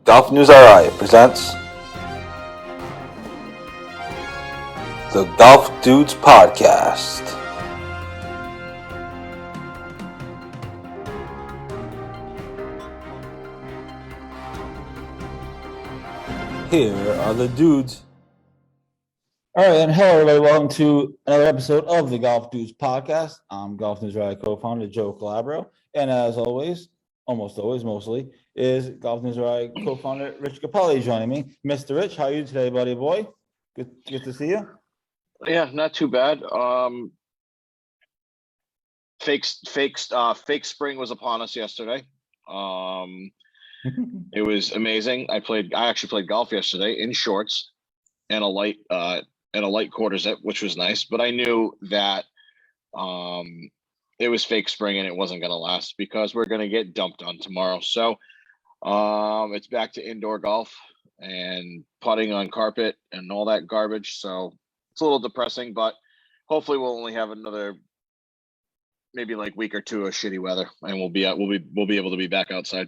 GolfNewsRI presents the Golf Dudes Podcast. Here are the dudes. All right, and hello everybody. Welcome to another episode of the Golf Dudes Podcast. I'm GolfNewsRI co-founder Joe Calabro, and as always, almost always, mostly, is GolfNewsRI co-founder Rich Capelli joining me. Mr. Rich, how are you today, buddy boy? Good to see you. Yeah, not too bad. Fake spring was upon us yesterday. It was amazing. I actually played golf yesterday in shorts and a light quarter zip, which was nice. But I knew that it was fake spring and it wasn't going to last because we're going to get dumped on tomorrow. So it's back to indoor golf and putting on carpet and all that garbage. So it's a little depressing, but hopefully we'll only have another maybe like week or two of shitty weather, and we'll be able to be back outside.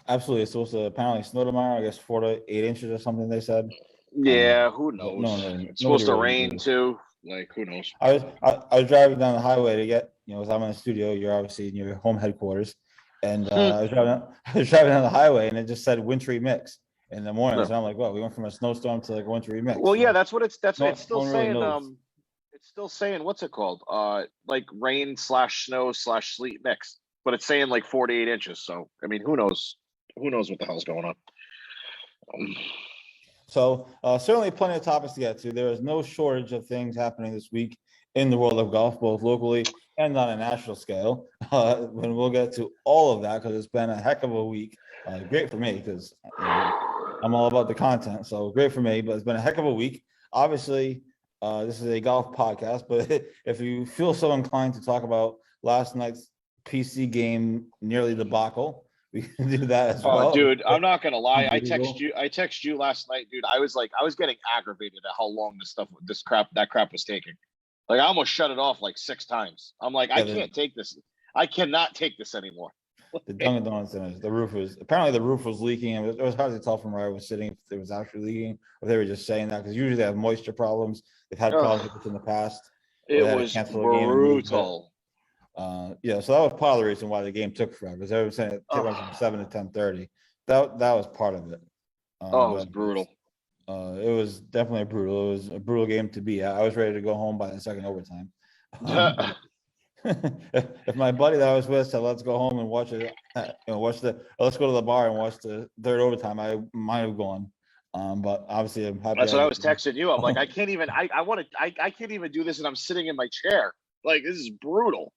Absolutely. It's supposed to apparently snow tomorrow, I guess 4 to 8 inches or something they said. Yeah, who knows? It's supposed to rain too. Like, who knows? I was driving down the highway to get, as I'm in the studio, you're obviously in your home headquarters. And I was driving down the highway and it just said wintry mix in the morning. So I'm like, well, we went from a snowstorm to like a wintry mix. Well, yeah, that's what it's still saying. Really it's still saying, what's it called? Like rain / snow / sleet mix, but it's saying like 4 to 8 inches. So, I mean, who knows? Who knows what the hell's going on? So certainly plenty of topics to get to. There is no shortage of things happening this week in the world of golf, both locally and on a national scale. When we'll get to all of that because it's been a heck of a week. Great for me because I'm all about the content. So great for me, but it's been a heck of a week. Obviously, this is a golf podcast, but if you feel so inclined to talk about last night's PC game, nearly debacle, we can do that as well. Dude, I'm not gonna lie. I texted you last night, dude. I was getting aggravated at how long that crap was taking. Like, I almost shut it off like 6 times. I'm like, I can't take this. I cannot take this anymore. The Dunkin' Donuts Center, the roof was leaking, and it was hard to tell from where I was sitting if it was actually leaking or they were just saying that, because usually they have moisture problems. They've had problems with it in the past. It was brutal. So that was part of the reason why the game took forever, because they were saying it went from 7 to 10:30. That was part of it. It was brutal. It was definitely brutal. It was a brutal game to be at. I was ready to go home by the second overtime. If my buddy that I was with said, let's go home and watch it, let's go to the bar and watch the third overtime, I might have gone. But obviously I'm happy. That's what I was texting you. I'm like, I can't even do this, and I'm sitting in my chair. Like, this is brutal.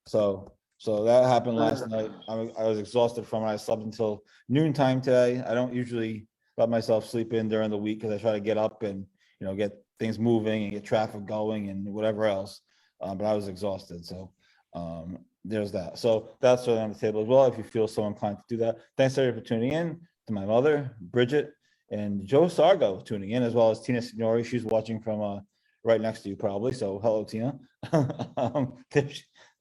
So that happened last night. I was exhausted from it. I slept until noontime today. I don't usually let myself sleep in during the week because I try to get up and get things moving and get traffic going and whatever else. But I was exhausted. So there's that. So that's on the table as well, if you feel so inclined to do that. Thanks everybody for tuning in. To my mother, Bridget, and Joe Sargo tuning in, as well as Tina Signori. She's watching from right next to you probably. So hello, Tina.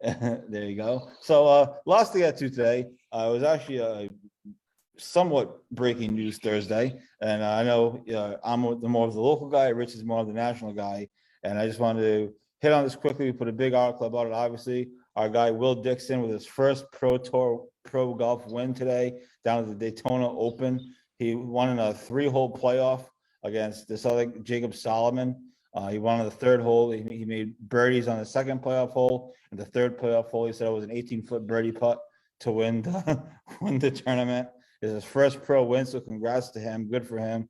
There you go. So lots to get to today. It was actually a somewhat breaking news Thursday. And I know I'm more of the local guy. Rich is more of the national guy. And I just wanted to hit on this quickly. We put a big article about it, obviously. Our guy, Will Dickson, with his first Pro Tour pro golf win today down at the Daytona Open. He won in a 3-hole playoff against this other Jacob Solomon. He won on the 3rd hole. He made birdies on the 2nd playoff hole. And the 3rd playoff hole, he said it was an 18-foot birdie putt to win the tournament. It's his first pro win, so congrats to him. Good for him.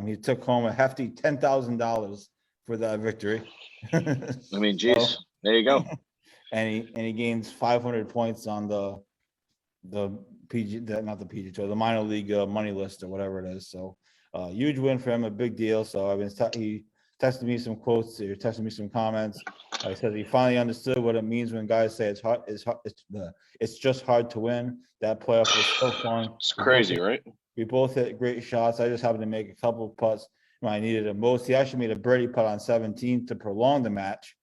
He took home a hefty $10,000 for that victory. I mean, geez, there you go. And he gains 500 points on the PGA Tour, the minor league money list or whatever it is. So huge win for him, a big deal. So he texted me some quotes, he texted me some comments. He said he finally understood what it means when guys say it's just hard to win. That playoff was so fun. It's crazy, right? We both hit great shots. I just happened to make a couple of putts when I needed it most. He actually made a birdie putt on 17 to prolong the match.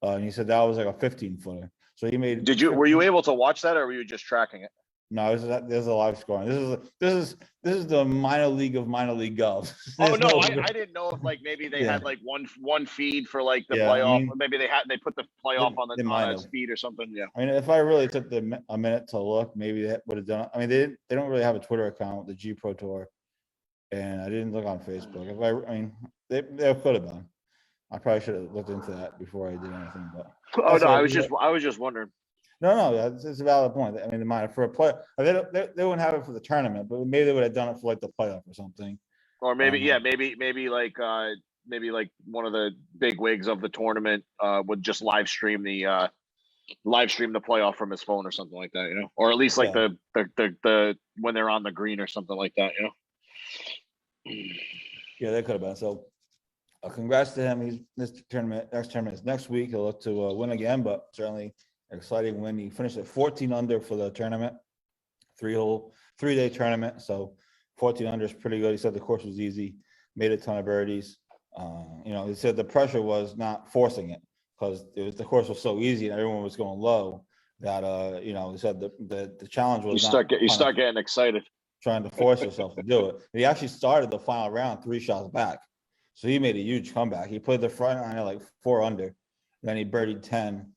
And he said that was like a 15-footer. So he made. Were you able to watch that, or were you just tracking it? No, there's a live scoring. This is the minor league of minor league golf. Oh There's no, I didn't know if like maybe they Yeah. had like one feed for like the Yeah, I playoff, mean, or maybe they put the playoff on they might that have. feed or something. Yeah. I mean, if I really took a minute to look, maybe that would have done it. I mean, they don't really have a Twitter account, the G Pro Tour, and I didn't look on Facebook. I mean, they could have been. I probably should have looked into that before I did anything. But Oh no, also, I was just wondering. no, it's a valid point. I mean, they might have for a play. They wouldn't have it for the tournament, but maybe they would have done it for like the playoff or something. Or maybe maybe like one of the big wigs of the tournament would just live stream the playoff from his phone or something like that, you know, or at least like the when they're on the green or something like that, you know. Yeah, they could have been. So, congrats to him. Next tournament is next week. He'll look to win again, but certainly an exciting win. He finished at 14 under for the tournament, 3-day tournament. So 14 under is pretty good. He said the course was easy, made a ton of birdies. He said the pressure was not forcing it because the course was so easy and everyone was going low that he said the challenge was you start getting excited, trying to force yourself to do it. He actually started the final round 3 shots back, so he made a huge comeback. He played the front nine at like 4 under, then he birdied 10,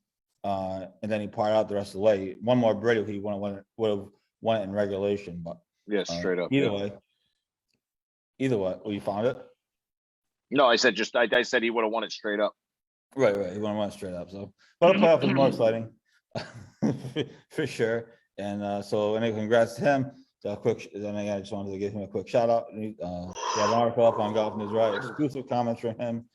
and then he parred out the rest of the way. One more birdie, he would have won it in regulation, but yeah, straight up. Either way, well, you found it. No, I said I said he would have won it straight up. Right. He would have won it straight up. So, but the playoff is more exciting, for sure. And so, anyway, congrats to him. So I just wanted to give him a quick shout out. We have an article up on GolfNewsRI, exclusive comments from him,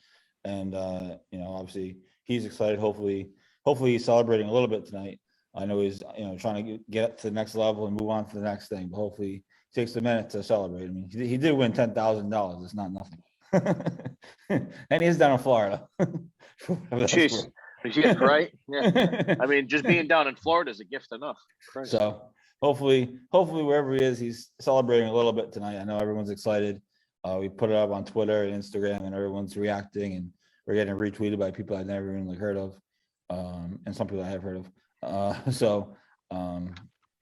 and obviously he's excited. Hopefully he's celebrating a little bit tonight. I know he's trying to get to the next level and move on to the next thing, but hopefully he takes a minute to celebrate. I mean, he did win $10,000. It's not nothing. And he's down in Florida. Jeez. Yeah, right. Yeah. I mean, just being down in Florida is a gift enough. Christ. So hopefully wherever he is, he's celebrating a little bit tonight. I know everyone's excited. We put it up on Twitter and Instagram, and everyone's reacting, and we're getting retweeted by people I've never even heard of, and some people I have heard of.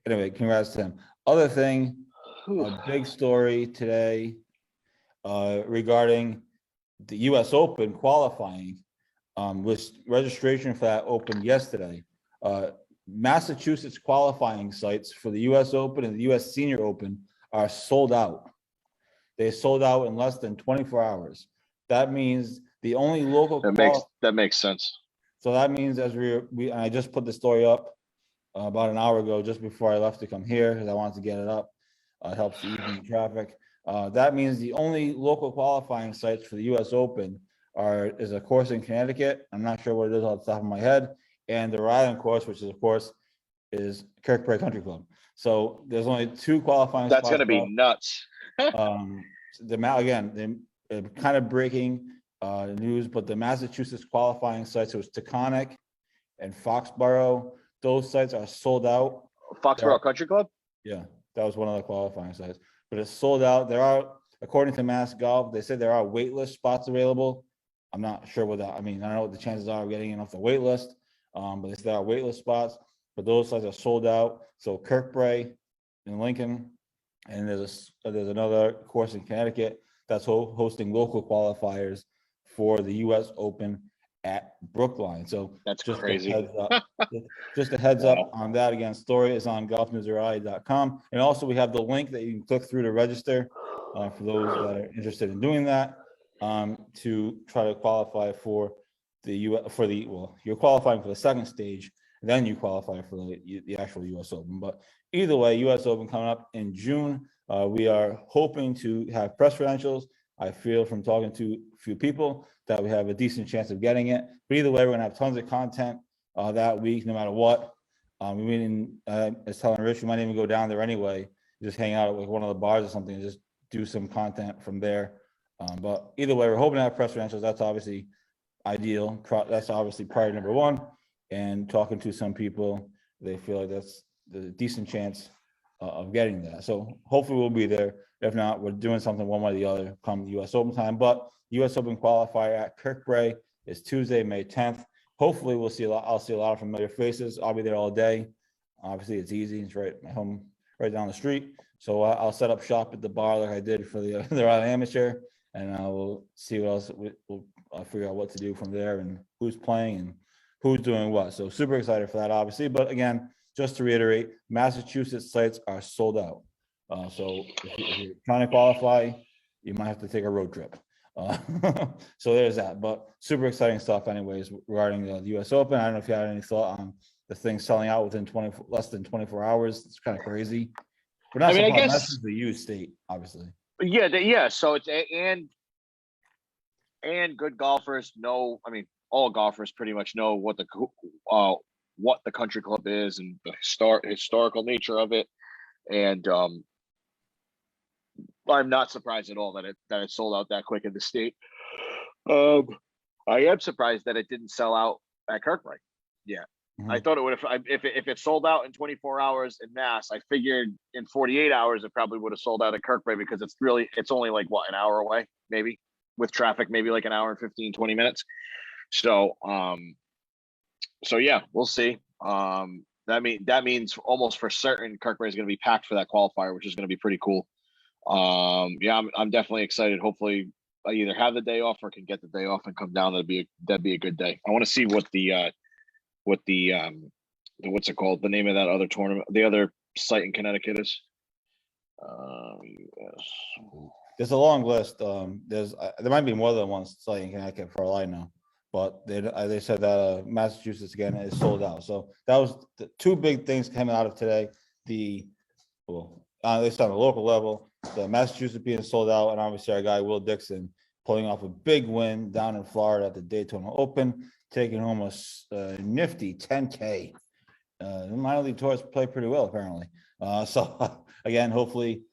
Anyway, congrats to him. Other thing, a big story today regarding the U.S. Open qualifying, which registration for that opened yesterday. Massachusetts qualifying sites for the U.S. Open and the U.S. Senior Open are sold out. They sold out in less than 24 hours. That means the only local that makes sense. So that means as I just put the story up about an hour ago, just before I left to come here, because I wanted to get it up. It helps the evening traffic. That means the only local qualifying sites for the U.S. Open is a course in Connecticut. I'm not sure what it is off the top of my head, and the Rhode Island course, which is of course is Kirkbray Country Club. So there's only 2 qualifying. That's going to be nuts. They're kind of breaking news, but the Massachusetts qualifying sites, it was Taconic and Foxborough. Those sites are sold out. Foxborough Country Club? Yeah, that was one of the qualifying sites, but it's sold out. There are, according to Mass Golf, they said there are waitlist spots available. I'm not sure what that, I don't know what the chances are of getting in off the wait list, but they said there are waitlist spots, but those sites are sold out. So Kirkbray in Lincoln, and there's another course in Connecticut that's hosting local qualifiers for the U.S. Open at Brookline. So that's just crazy. Just a heads up on that. Again, story is on GolfNewsRI.com, and also we have the link that you can click through to register for those that are interested in doing that, to try to qualify for you're qualifying for the second stage, then you qualify for the actual U.S. Open. But either way, U.S. Open coming up in June. We are hoping to have press credentials. I feel from talking to a few people that we have a decent chance of getting it. But either way, we're going to have tons of content that week, no matter what. I was telling Rich, we might even go down there anyway, just hang out at like one of the bars or something, and just do some content from there. But either way, we're hoping to have press credentials. That's obviously ideal. That's obviously priority number 1. And talking to some people, they feel like that's the decent chance of getting that. So hopefully we'll be there. If not, we're doing something one way or the other come the U.S. Open time. But U.S. Open qualifier at Kirkbray is Tuesday, May 10th. Hopefully we'll see I'll see a lot of familiar faces. I'll be there all day. Obviously it's easy. It's right at my home right down the street. So I'll set up shop at the bar like I did for the Ryder Amateur, and I will see what else I'll figure out what to do from there and who's playing and who's doing what. So super excited for that, obviously. But again, just to reiterate, Massachusetts sites are sold out. So if you're trying to qualify, you might have to take a road trip. So there's that. But super exciting stuff, anyways, regarding the U.S. Open. I don't know if you had any thought on the thing selling out within less than 24 hours. It's kind of crazy. But not I guess that's the U state, obviously. Yeah. So it's and good golfers know. I mean, all golfers pretty much know what the country club is and the historical nature of it. And I'm not surprised at all that it sold out that quick in the state. I am surprised that it didn't sell out at Kirkbray. Yeah. Mm-hmm. I thought it would have, if it sold out in 24 hours in Mass, I figured in 48 hours, it probably would have sold out at Kirkbray because it's only like an hour away, maybe with traffic, maybe like an hour and 15, 20 minutes. So yeah, we'll see. That means almost for certain Kirkbray is going to be packed for that qualifier, which is going to be pretty cool. Yeah, I'm definitely excited. Hopefully I either have the day off or can get the day off and come down. That'd be a good day. I want to see what the what's it called? The name of that other tournament, the other site in Connecticut is. There's a long list. There might be more than one site in Connecticut for all I know, but they said that Massachusetts again is sold out. So that was the two big things coming out of today. At least on the local level, the Massachusetts being sold out, and obviously our guy Will Dickson pulling off a big win down in Florida at the Daytona Open, taking home a nifty 10K. The minor league tours play pretty well, apparently. So again, hopefully,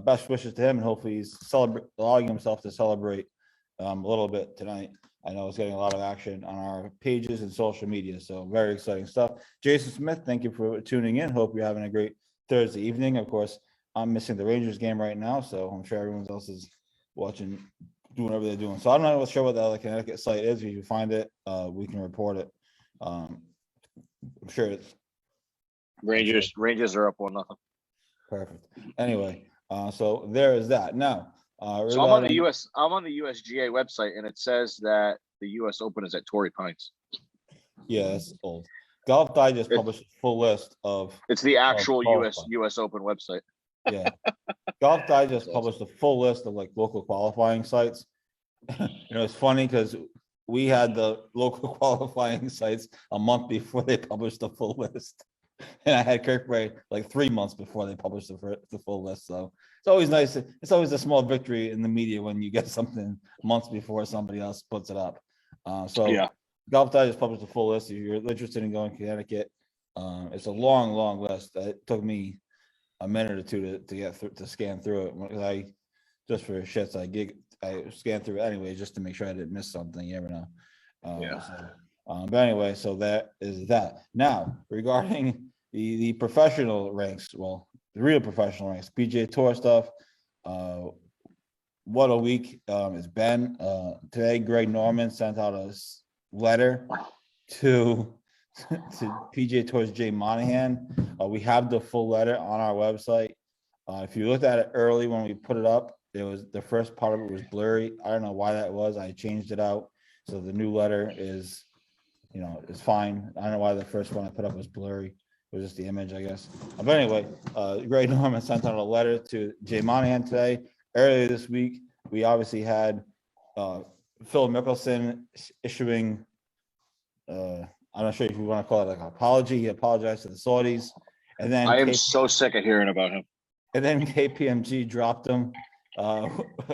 best wishes to him, and hopefully he's allowing himself to celebrate a little bit tonight. I know it's getting a lot of action on our pages and social media, so very exciting stuff. Jason Smith, thank you for tuning in. Hope you're having a great Thursday evening. Of course, I'm missing the Rangers game right now, so I'm sure everyone else is watching, doing whatever they're doing. So I'm not sure what the other Connecticut site is. If you find it, we can report it. I'm sure it's Rangers are up 1-0. Perfect. Anyway, so there is that. Now, so I'm on the USGA website, and it says that the US Open is at Torrey Pines. Yeah, that's old. Golf Digest published a full list of. It's the actual US Open website. Yeah, Golf Digest published a full list of like local qualifying sites. It's funny because we had the local qualifying sites a month before they published the full list, and I had Kirkbray like 3 months before they published the full list. So it's always nice. It's always a small victory in the media when you get something months before somebody else puts it up. Yeah. Golf Digest published a full list. If you're interested in going to Connecticut, it's a long list. It took me a minute or two to get through, to scan through it. Just for shits, I scanned through it anyway, just to make sure I didn't miss something. You never know. But anyway, so that is that. Now, regarding the professional ranks, well, the real professional ranks, PGA Tour stuff. What a week it's been. Today, Greg Norman sent out a letter to PGA Tour's Jay Monahan. We have the full letter on our website. If you looked at it early when we put it up, the first part of it was blurry. I don't know why that was. I changed it out, so the new letter is fine. I don't know why the first one I put up was blurry. It was just the image, I guess. But anyway, Greg Norman sent out a letter to Jay Monahan today. Earlier this week, we obviously had Phil Mickelson issuing. I'm not sure if you want to call it like an apology. He apologized to the Saudis, and then I am so sick of hearing about him. And then KPMG dropped him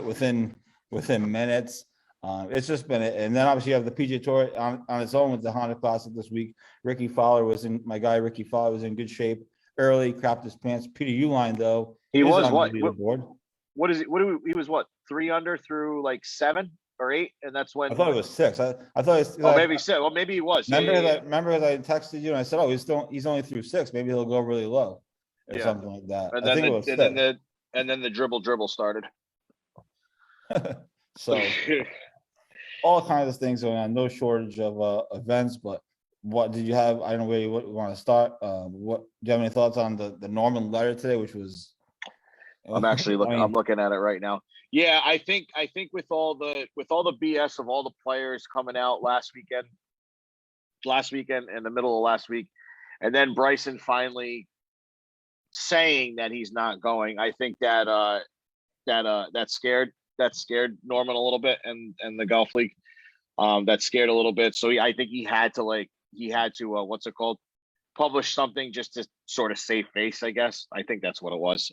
within minutes. It's just been, and then obviously you have the PGA Tour on its own with the Honda Classic this week. Ricky Fowler was in good shape early, crapped his pants. Peter Uihlein though, he was what? What is it? He was what? 3 under through like 7 or 8, and that's when I thought it was 6. I thought it was, maybe 6. Well, maybe he was. Remember as I texted you and I said, oh, he's only through 6. Maybe he'll go really low or something like that. And then the dribble started. So all kinds of things going on. No shortage of events, but what did you have? I don't know where you want to start. What do you have any thoughts on the Norman letter today, which was? I'm actually looking. I mean, I'm looking at it right now. Yeah, I think with all the BS of all the players coming out last weekend, in the middle of last week, and then Bryson finally saying that he's not going. I think that scared Norman a little bit, and the golf league. That scared a little bit. So I think he had to what's it called? Publish something just to sort of save face, I guess. I think that's what it was.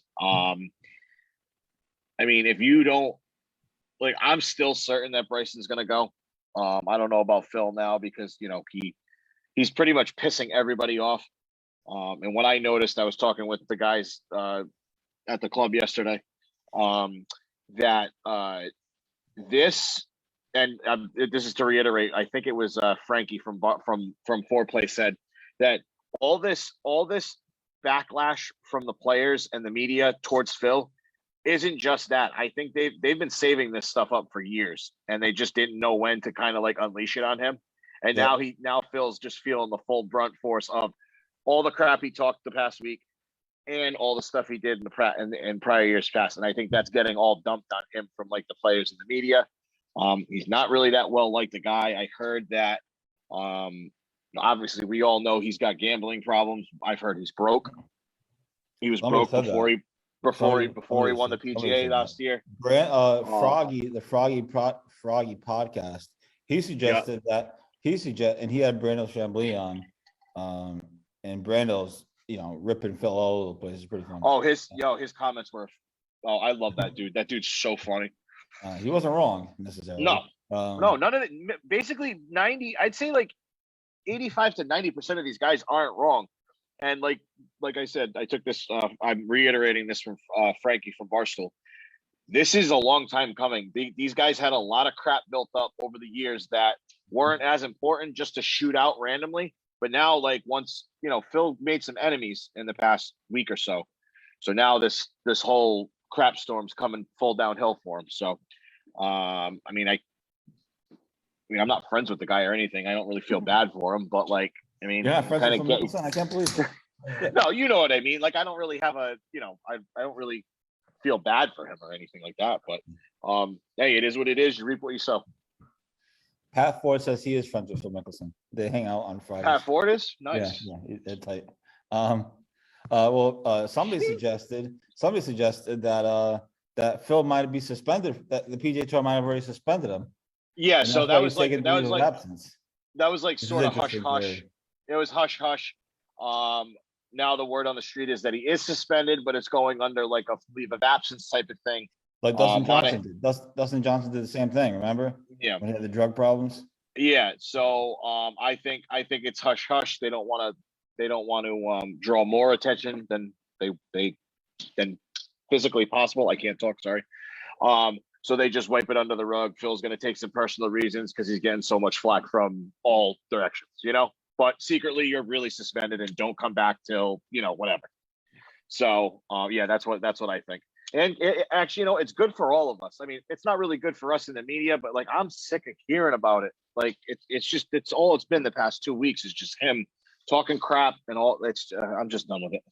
I mean, if you don't I'm still certain that Bryson's going to go. I don't know about Phil now because, he's pretty much pissing everybody off. And what I noticed, I was talking with the guys at the club yesterday, that this, and this is to reiterate, I think it was Frankie from Foreplay said that all this backlash from the players and the media towards Phil isn't just that. I think they've been saving this stuff up for years, and they just didn't know when to kind of unleash it on him. And now Phil's just feeling the full brunt force of all the crap he talked the past week and all the stuff he did in prior years past. And I think that's getting all dumped on him from the players and the media. He's not really that well liked, the guy. I heard that obviously we all know he's got gambling problems. I've heard he's broke. He was broke before he won the PGA last year. The Froggy podcast. He suggested that and he had Brando Chambly on, and Brando's ripping Phil all over the place. It's pretty funny. Oh, his comments were. Oh, I love that dude. That dude's so funny. He wasn't wrong necessarily. No, no, none of it. Basically, 90. I'd say 85 to 90% of these guys aren't wrong. And like I said, I took this. I'm reiterating this from Frankie from Barstool. This is a long time coming. These guys had a lot of crap built up over the years that weren't as important just to shoot out randomly. But now, once Phil made some enemies in the past week or so, so now this whole crap storm's coming full downhill for him. So, I mean, I'm not friends with the guy or anything. I don't really feel bad for him, but you're not friends with Mickelson? I can't believe it. No, you know what I mean. I don't really have I don't really feel bad for him or anything like that. But hey, it is what it is. You reap what you sow. Pat Ford says he is friends with Phil Mickelson. They hang out on Fridays. Pat Ford is nice. Yeah, they're tight. Somebody suggested that Phil might be suspended. That the PGA Tour might have already suspended him. Yeah, so that was absence. That was sort of hush hush. It was hush hush. Now the word on the street is that he is suspended, but it's going under a leave of absence type of thing. Like Dustin Johnson did. Dustin Johnson did the same thing. Remember? Yeah. When he had the drug problems. Yeah. So I think it's hush hush. They don't want to draw more attention than than physically possible. I can't talk. Sorry. So they just wipe it under the rug. Phil's going to take some personal reasons because he's getting so much flack from all directions, but secretly you're really suspended and don't come back till, whatever. So, yeah, that's what I think. And actually, it's good for all of us. I mean, it's not really good for us in the media, but I'm sick of hearing about it. It's all it's been the past 2 weeks is just him talking crap and all. I'm just done with it.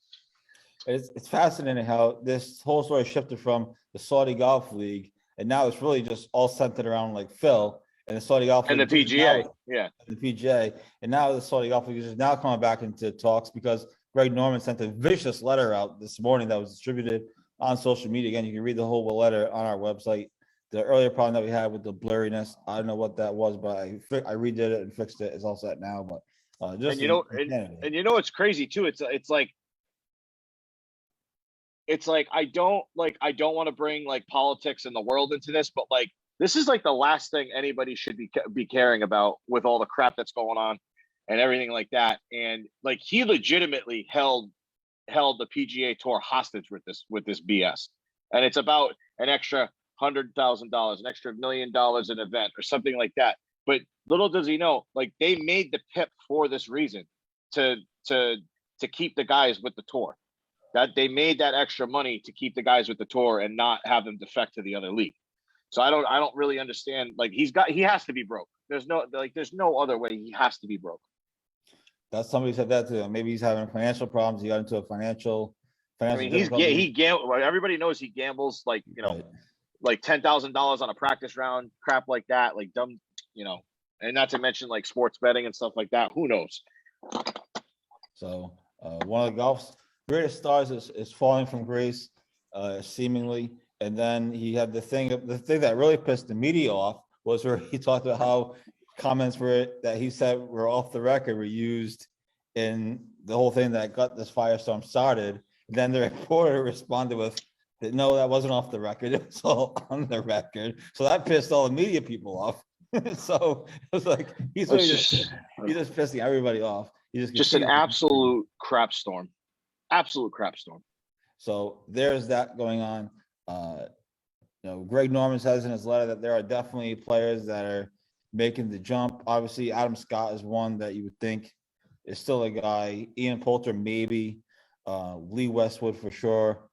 It's fascinating how this whole story shifted from the Saudi Golf League, and now it's really just all centered around Phil and the Saudi Golf League and the PGA, the PGA, and now the Saudi Golf League is now coming back into talks because Greg Norman sent a vicious letter out this morning that was distributed on social media. Again, you can read the whole letter on our website. The earlier problem that we had with the blurriness, I don't know what that was, but I redid it and fixed it. It's all set now, but just it's crazy too. It's I don't want to bring politics and the world into this, but this is the last thing anybody should be caring about with all the crap that's going on and everything like that. And he legitimately held the PGA Tour hostage with this BS, and it's about an extra $100,000, an extra $1 million an event or something like that. But little does he know, they made the PIP for this reason to keep the guys with the tour. That they made that extra money to keep the guys with the tour and not have them defect to the other league. So I don't really understand. He has to be broke. There's no other way. He has to be broke. That's somebody said that to him. Maybe he's having financial problems. He got into a financial I mean, difficulty. he gamble. Everybody knows he gambles like, Right. like $10,000 on a practice round, crap like that, like dumb, and not to mention like sports betting and stuff like that. Who knows? So one of the golf's greatest stars is falling from grace, seemingly. And then he had the thing that really pissed the media off was where he talked about how comments that he said were off the record were used in the whole thing that got this firestorm started. Then the reporter responded with that no, that wasn't off the record. It was all on the record. So that pissed all the media people off. So it was like he's just pissing everybody off. Just an absolute crap storm. Absolute crap storm. So there's that going on. Greg Norman says in his letter that there are definitely players that are making the jump. Obviously, Adam Scott is one that you would think is still a guy. Ian Poulter, maybe. Lee Westwood for sure.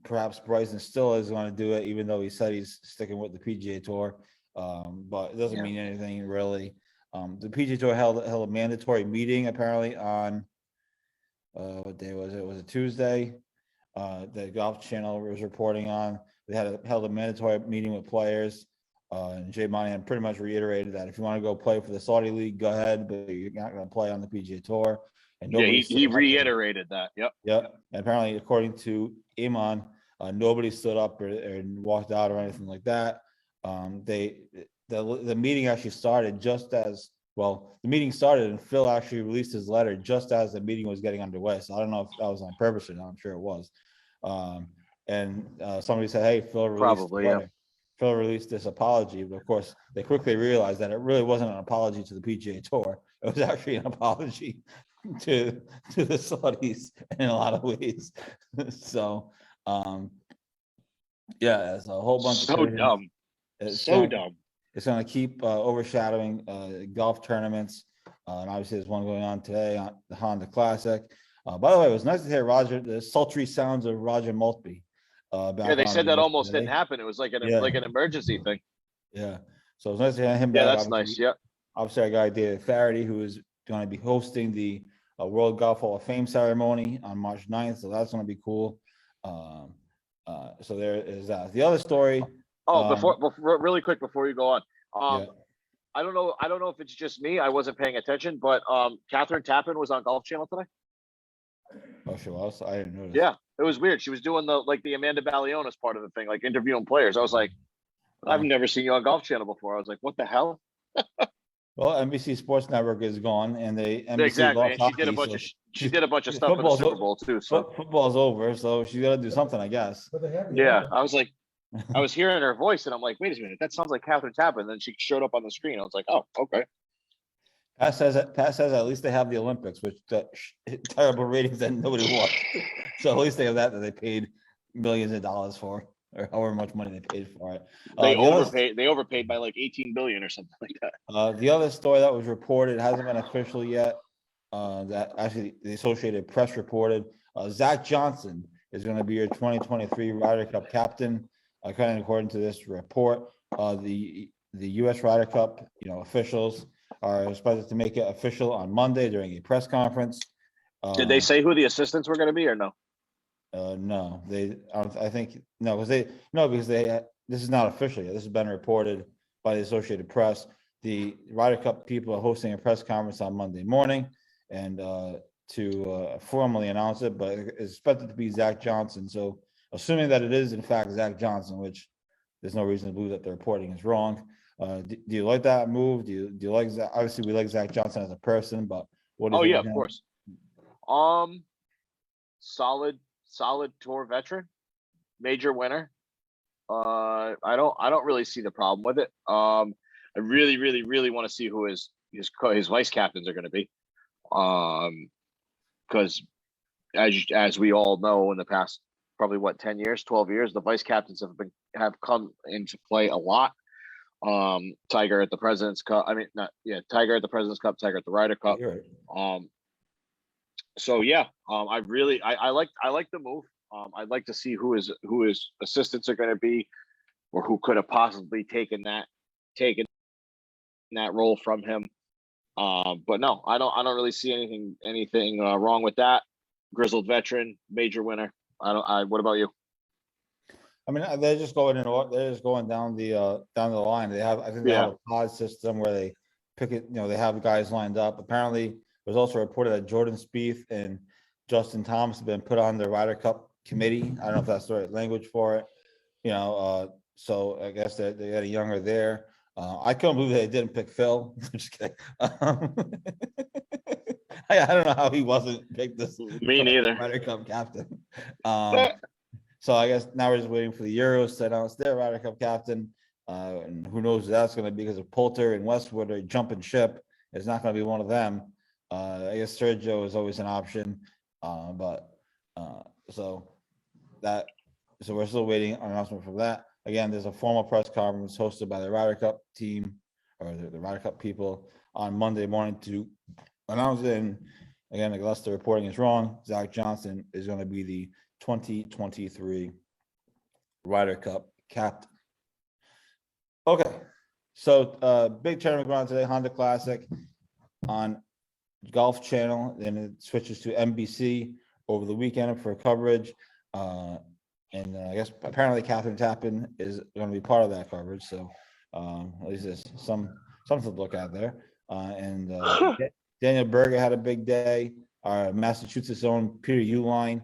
Perhaps Bryson still is going to do it, even though he said he's sticking with the PGA Tour. But it doesn't mean anything really. The PGA Tour held a mandatory meeting apparently on what day was it? Was it Tuesday? The Golf Channel was reporting on. They held a mandatory meeting with players. And Jay Monahan pretty much reiterated that if you want to go play for the Saudi League, go ahead, but you're not going to play on the PGA Tour. And he reiterated that. Yep. And apparently, according to Iman, nobody stood up and walked out or anything like that. The meeting actually started the meeting started and Phil actually released his letter just as the meeting was getting underway. So I don't know if that was on purpose or not. I'm sure it was. Somebody said, "Hey, Phil released this apology," but of course they quickly realized that it really wasn't an apology to the PGA Tour. It was actually an apology to the Saudis in a lot of ways. So it's a whole bunch of dumb. Dumb. It's going to keep overshadowing golf tournaments. And obviously there's one going on today on the Honda Classic. By the way, it was nice to hear the sultry sounds of Roger Maltby. They said that almost didn't happen. It was like an emergency thing. Yeah. So it was nice to hear him back. Yeah, back. that's nice. Yeah. Obviously, our guy David Faraday, who is going to be hosting the World Golf Hall of Fame ceremony on March 9th. So that's going to be cool. So there is that. The other story. Before really quick before you go on, I don't know if it's just me. I wasn't paying attention, but Catherine Tappan was on Golf Channel today. Oh, she was. I didn't notice. Yeah, it was weird. She was doing the Amanda Balionis part of the thing, like interviewing players. I was like, I've never seen you on Golf Channel before. I was like, what the hell? Well, NBC Sports Network is gone, and exactly. And she did a bunch of stuff in the Super Bowl too. So football's over, so she's got to do something, I guess. Yeah, I was like. I was hearing her voice and I'm like, wait a minute, that sounds like Catherine Tappan. And then she showed up on the screen. I was like, oh, okay. Pat says at least they have the Olympics, which terrible ratings that nobody watched. So at least they have that they paid millions of dollars for, or however much money they paid for it. They overpaid by like 18 billion or something like that. The other story that was reported hasn't been official yet. That actually the Associated Press reported. Zach Johnson is going to be your 2023 Ryder Cup captain. According to this report, the U.S. Ryder Cup, officials are expected to make it official on Monday during a press conference. Did they say who the assistants were going to be, or no? No, because this is not official yet. This has been reported by the Associated Press. The Ryder Cup people are hosting a press conference on Monday morning, and to formally announce it, but it's expected to be Zach Johnson. So. Assuming that it is in fact Zach Johnson, which there's no reason to believe that the reporting is wrong. Do you like that move? Do you like Zach? Obviously, we like Zach Johnson as a person, but what do you think? Of course. Solid tour veteran, major winner. I don't really see the problem with it. I really, really, really want to see who his vice captains are going to be. Because as we all know, in the past probably 10 years, 12 years, the vice captains have come into play a lot. Tiger at the President's Cup. Tiger at the President's Cup, Tiger at the Ryder Cup. Right. I like the move. I'd like to see who his assistants are going to be, or who could have possibly taken that role from him. But no, I don't really see anything wrong with that. Grizzled veteran, major winner. What about you? I mean, they're just going they're just going down the line. I think they have a pod system where they pick it, they have guys lined up. Apparently, there's also reported that Jordan Spieth and Justin Thomas have been put on the Ryder Cup committee. I don't know if that's the right language for it. So I guess they had a younger there. I couldn't believe they didn't pick Phil. I'm just kidding. I don't know how he wasn't picked this. Me neither. Ryder Cup captain. So I guess now we're just waiting for the Euros to announce their Ryder Cup captain. And who knows who that's going to be, because of Poulter and Westwood are jumping ship. It's not going to be one of them. I guess Sergio is always an option. So we're still waiting on an announcement from that. Again, there's a formal press conference hosted by the Ryder Cup team, or the Ryder Cup people, on Monday morning to announce it. And again, unless the reporting is wrong, Zach Johnson is going to be the 2023 Ryder Cup captain. Okay, so big tournament going on today, Honda Classic on Golf Channel, then it switches to NBC over the weekend for coverage. And I guess apparently Catherine Tappan is going to be part of that coverage. So at least there's something to look at there. Daniel Berger had a big day. Our Massachusetts own Peter Uihlein,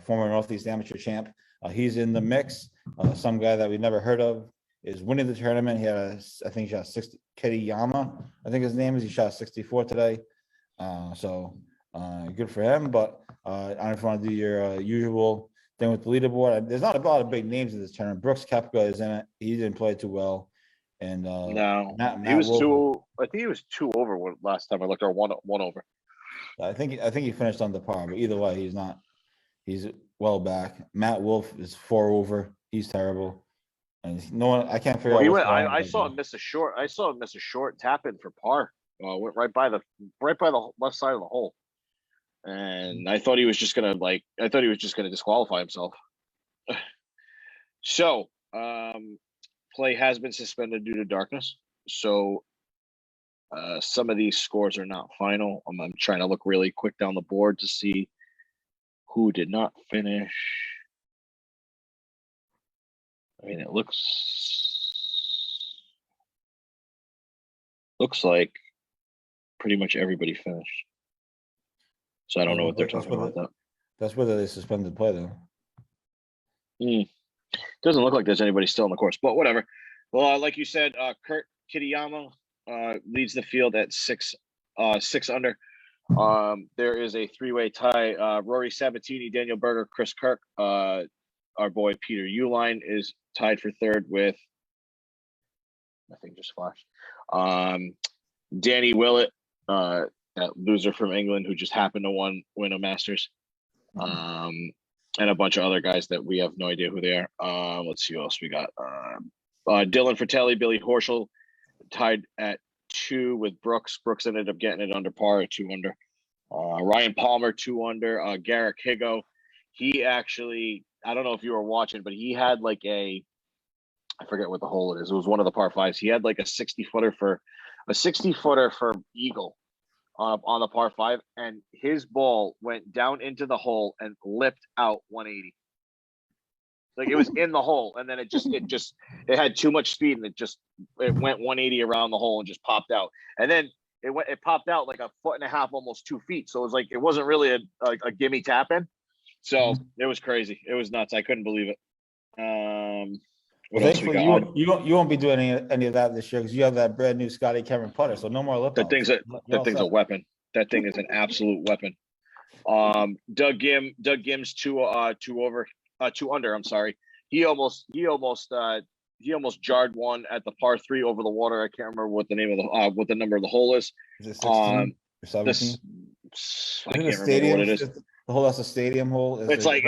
former Northeast Amateur champ. He's in the mix. Some guy that we never heard of is winning the tournament. I think he shot 60. Kitayama, I think his name is. He shot 64 today. So good for him. But I don't know if you want to do your usual thing with the leaderboard. There's not a lot of big names in this tournament. Brooks Koepka is in it. He didn't play too well. And no, Matt he was Wolf, I think he was 2 over last time I looked, or one over. I think he finished under par, but either way, he's well back. Matt Wolf is 4 over. He's terrible. And no one, I can't figure out. He went. I saw him miss a short. I saw him miss a short tap in for par. Went right by the left side of the hole, and I thought he was just gonna disqualify himself. So, play has been suspended due to darkness. So, some of these scores are not final. I'm trying to look really quick down the board to see who did not finish. I mean, it looks like pretty much everybody finished. So I don't know what they're talking about that. That's whether they suspended play though. Doesn't look like there's anybody still on the course, but whatever. Well, like you said, Kurt Kitayama leads the field at 6 under. There is a 3-way tie. Rory Sabatini, Daniel Berger, Chris Kirk. Our boy Peter Uihlein is tied for 3rd with, nothing just flashed. Danny Willett, that loser from England who just happened to win a Masters. And a bunch of other guys that we have no idea who they are. Let's see who else we got. Dylan Fratelli, Billy Horschel tied at 2 with Brooks. Brooks ended up getting it under par at 2 under. Ryan Palmer 2 under. Garrick Higo, he actually, I don't know if you were watching, but he had like I forget what the hole it is. It was one of the par 5s. He had like a 60-footer for eagle on the par 5, and his ball went down into the hole and lipped out 180. Like it was in the hole, and then it had too much speed, and it went 180 around the hole and just popped out. And then it popped out like 1.5 feet, almost 2 feet. So it was like, it wasn't really a gimme tap in. So it was crazy. It was nuts. I couldn't believe it. What else we got? You won't be doing any of that this year because you have that brand new Scotty Cameron putter. So no more lip outs. That thing's a weapon. That thing is an absolute weapon. Doug Gim's 2 under. I'm sorry. He almost jarred one at the par 3 over the water. I can't remember what the name of what the number of the hole is. Is it 16 or 17? I can't remember what it is. The hole that's a stadium hole. It's like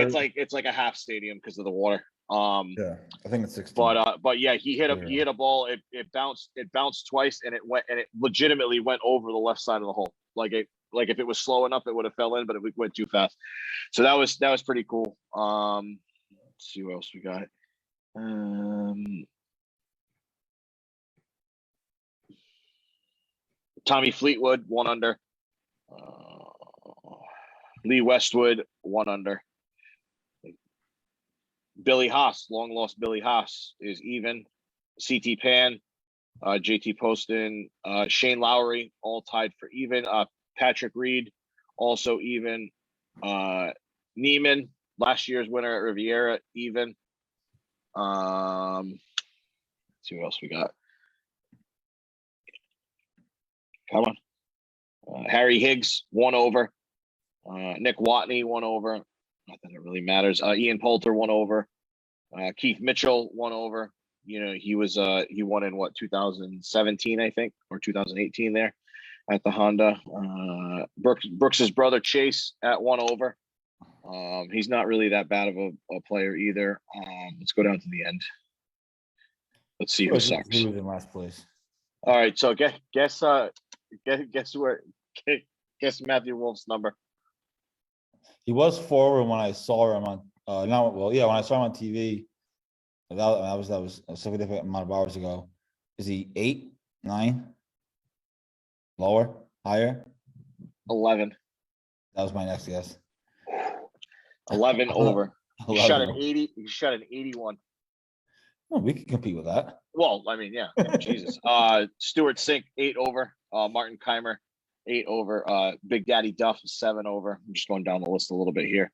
a half stadium because of the water. Yeah, I think it's 16. But yeah, he hit a ball. It bounced twice, and it legitimately went over the left side of the hole. Like if it was slow enough, it would have fell in, but it went too fast. So that was pretty cool. Let's see what else we got. Tommy Fleetwood, 1 under. Lee Westwood, 1 under. Billy Haas, long lost Billy Haas, is even. CT Pan, JT Poston, Shane Lowry, all tied for even. Patrick Reed, also even. Neiman, last year's winner at Riviera, even. Let's see what else we got. Come on. Harry Higgs, 1 over. Nick Watney, 1 over. Not that it really matters. Ian Poulter, 1 over. Keith Mitchell, 1 over. You know, he won in 2017, I think, or 2018 there at the Honda. Brooks's brother Chase at 1 over. He's not really that bad of a player either. Let's go down to the end. Let's see who sucks. He was in last place. All right, so guess Matthew Wolf's number. He was forward when I saw him on. When I saw him on TV. That was a significant amount of hours ago. Is he 8, 9? Lower, higher? 11. That was my next guess. 11 over. 11. He shot an 80. He shot an 81. Oh, we can compete with that. Well, I mean, yeah. Jesus. Stuart Sink, 8 over. Martin Keimer, 8 over. Big Daddy Duff, 7 over. I'm just going down the list a little bit here.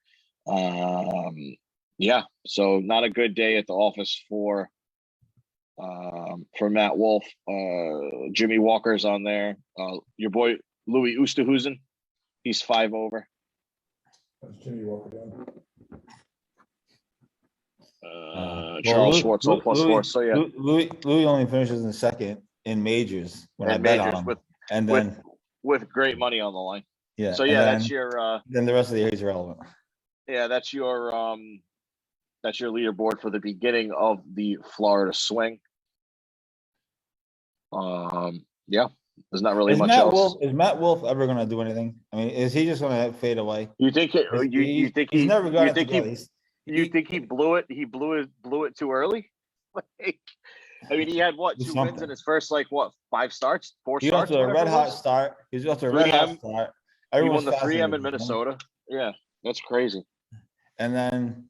Yeah, so not a good day at the office for Matt Wolf. Jimmy Walker's on there. Your boy Louis Oosthuizen, he's 5 over. That's Jimmy Walker done. Charles Schwartzel plus Louis, 4. So yeah, Louis only finishes in second in majors when I bet on him, and then with great money on the line. Yeah. So yeah, that's your. Then the rest of the year he's irrelevant. Yeah, that's your leaderboard for the beginning of the Florida swing. Yeah, there's not really much else. Is Matt Wolf ever going to do anything? I mean, is he just going to fade away? You think he's never got it together. You think he blew it? He blew it too early. Like, I mean, he had 2 wins in his first 5 starts, 4 he starts. He got to a red hot start. He's got to a red hot start. He won the 3M in Minnesota. Yeah, that's crazy. And then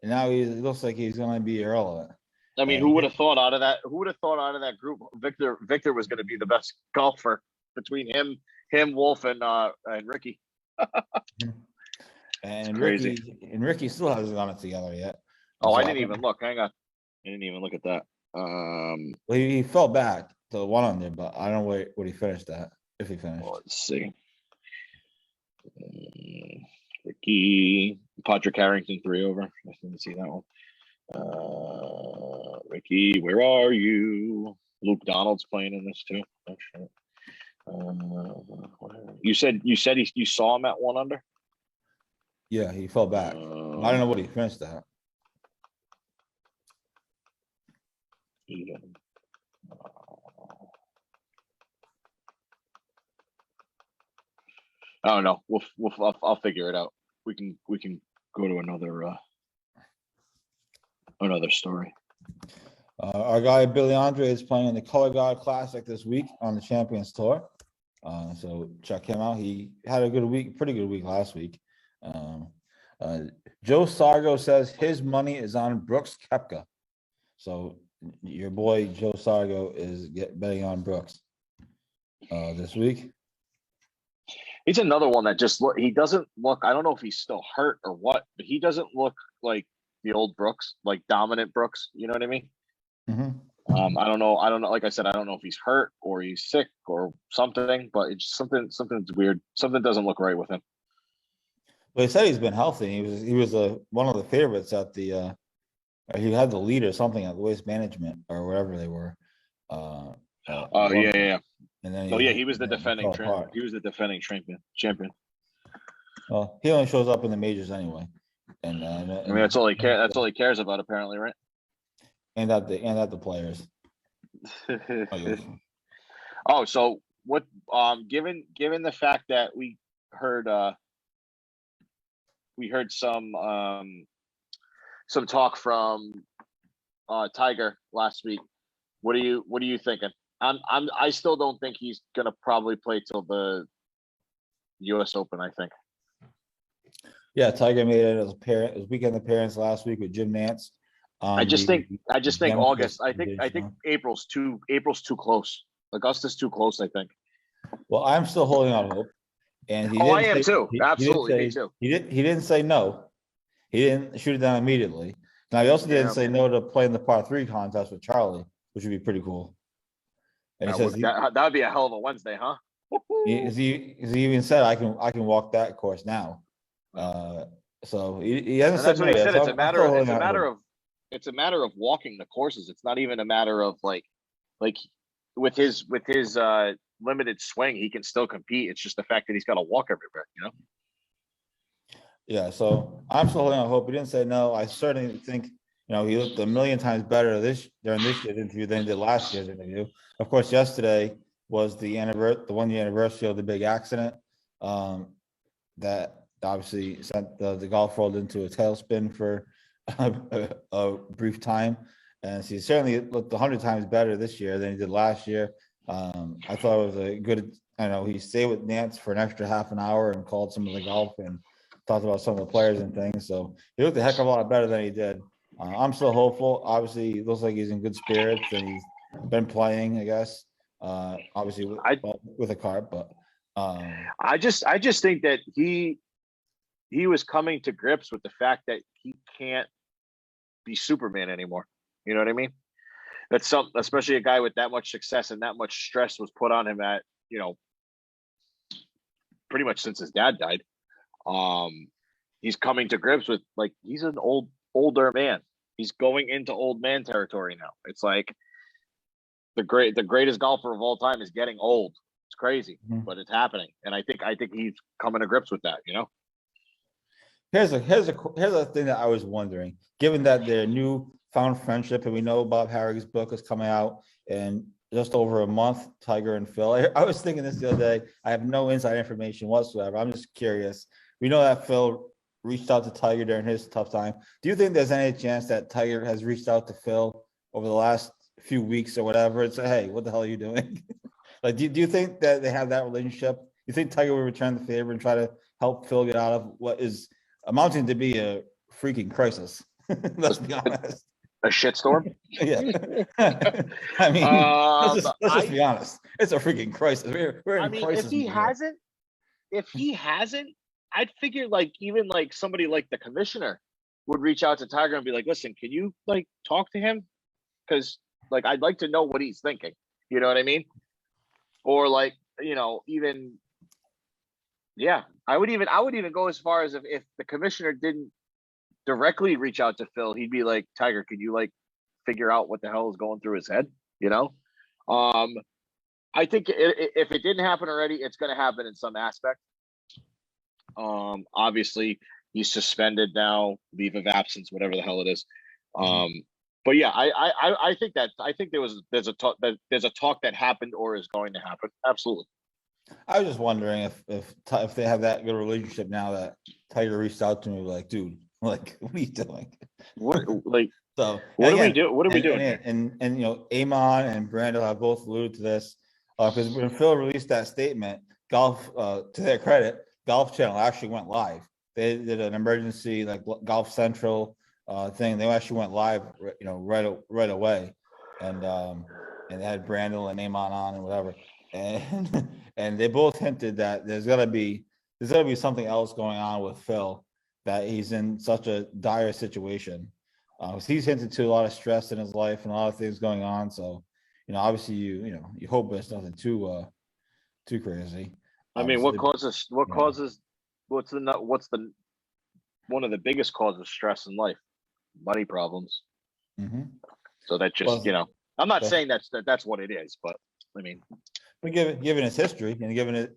now it looks like he's going to be irrelevant. I mean, who would have thought out of that? Who would have thought out of that group? Victor was going to be the best golfer between him, Wolf, and Ricky. And Ricky still hasn't got it together yet. Oh, I didn't even look. Hang on, I didn't even look at that. Well, he fell back to 1 under, but I don't know what he finished at. If he finished, let's see. Ricky, Patrick Harrington, 3 over. I didn't see that one. Ricky, where are you? Luke Donald's playing in this too. Oh, shit. You said you saw him at 1 under. Yeah, he fell back. I don't know what he finished at. Even. I don't know. I'll figure it out. We can go to another story. Our guy Billy Andre is playing in the Color Guard Classic this week on the Champions Tour. So check him out. He had a pretty good week last week. Joe Sargo says his money is on Brooks Koepka. So your boy Joe Sargo is betting on Brooks this week. He's another one that he doesn't look. I don't know if he's still hurt or what, but he doesn't look like the old Brooks, like dominant Brooks. You know what I mean? Mm-hmm. I don't know. Like I said, I don't know if he's hurt or he's sick or something, but it's something's weird. Something doesn't look right with him. Well, he said he's been healthy. He was one of the favorites at the. He had the lead or something at Waste Management or wherever they were. Yeah. And then he was the defending champion. He was the defending champion. Well, he only shows up in the majors anyway. And I mean, that's all he cares. That's all he cares about, apparently, right? And at the players. Oh, so what? Given the fact that we heard some talk from Tiger last week. What are you thinking? I still don't think he's gonna probably play till the U.S. Open. I think. Yeah, Tiger made it as weekend appearance last week with Jim Nance. I just think August. I think Invitational. April's too close. Augusta's too close. I think. Well, I'm still holding out hope. And he I didn't am say, too. he didn't Absolutely, say- me too. He didn't say no. He didn't shoot it down immediately. Now he also didn't Yeah. say no to playing the par 3 contest with Charlie, which would be pretty cool. And he says That would be a hell of a Wednesday, huh? he even said I can walk that course now. So he hasn't And said that's no what he yet. said. So It's a I'm matter. still It's holding a out matter hope. of. It's a matter of walking the courses. It's not even a matter of like with his limited swing, he can still compete. It's just the fact that he's got to walk everywhere. You know. Yeah, so I'm still holding out hope. He didn't say no. I certainly think he looked a million times better during this year's interview than he did last year's interview. Of course, yesterday was the 1-year anniversary of the big accident that obviously sent the golf world into a tailspin for a brief time. And so he certainly looked 100 times better this year than he did last year. I thought it was a good. I know he stayed with Nance for an extra half an hour and called some of the golf and talked about some of the players and things. So he looked a heck of a lot better than he did. I'm still hopeful. Obviously, he looks like he's in good spirits and he's been playing, I guess. Obviously with a carp, but I just think that he was coming to grips with the fact that he can't be Superman anymore. You know what I mean? That's especially a guy with that much success and that much stress was put on him at, pretty much since his dad died. He's coming to grips with like he's an older man. He's going into old man territory now. It's like the greatest golfer of all time is getting old. It's crazy, but it's happening, and I think he's coming to grips with that. Here's a thing that I was wondering. Given that their new found friendship, and we know Bob Harrig's book is coming out in just over a month, Tiger and Phil. I was thinking this the other day. I have no inside information whatsoever. I'm just curious. We know that Phil reached out to Tiger during his tough time. Do you think there's any chance that Tiger has reached out to Phil over the last few weeks or whatever and say, hey, what the hell are you doing? Like, do you think that they have that relationship? You think Tiger will return the favor and try to help Phil get out of what is amounting to be a freaking crisis? Let's be honest. A shitstorm? Yeah. I mean, let's just be honest. It's a freaking crisis. We're in crisis. If he hasn't, I'd figure like even like somebody like the commissioner would reach out to Tiger and be like, listen, can you like talk to him? Because like I'd like to know what he's thinking. You know what I mean? Or like, even I would even go as far as if the commissioner didn't directly reach out to Phil, he'd be like, Tiger, could you like figure out what the hell is going through his head? I think if it didn't happen already, it's going to happen in some aspect. Obviously he's suspended now, leave of absence, whatever the hell it is. But yeah, I think there's a talk that happened or is going to happen. Absolutely. I was just wondering if they have that good relationship now that Tiger reached out to me like, dude, like, what are you doing? What are we doing? And Amon and Brandel have both alluded to this because when Phil released that statement, Golf, to their credit, Golf Channel actually went live. They did an emergency like Golf Central thing. They actually went live, right away, and they had Brandel and Amon on and whatever, and they both hinted that there's gonna be something else going on with Phil, that he's in such a dire situation. He's hinted to a lot of stress in his life and a lot of things going on. So, obviously you hope it's nothing too crazy. I mean, what's one of the biggest causes of stress in life? Money problems. So that just, I'm not saying that's what it is, but I mean, but given his history and given it,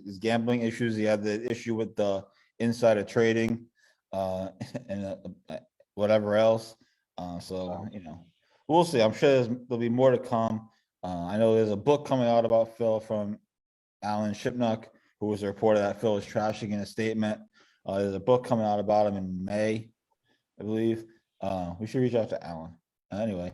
his gambling issues, he had the issue with the insider trading, and whatever else. So we'll see. I'm sure there'll be more to come. I know there's a book coming out about Phil from Alan Shipnuck, who was a reporter that Phil was trashing in a statement. There's a book coming out about him in May, I believe. We should reach out to Alan. Anyway,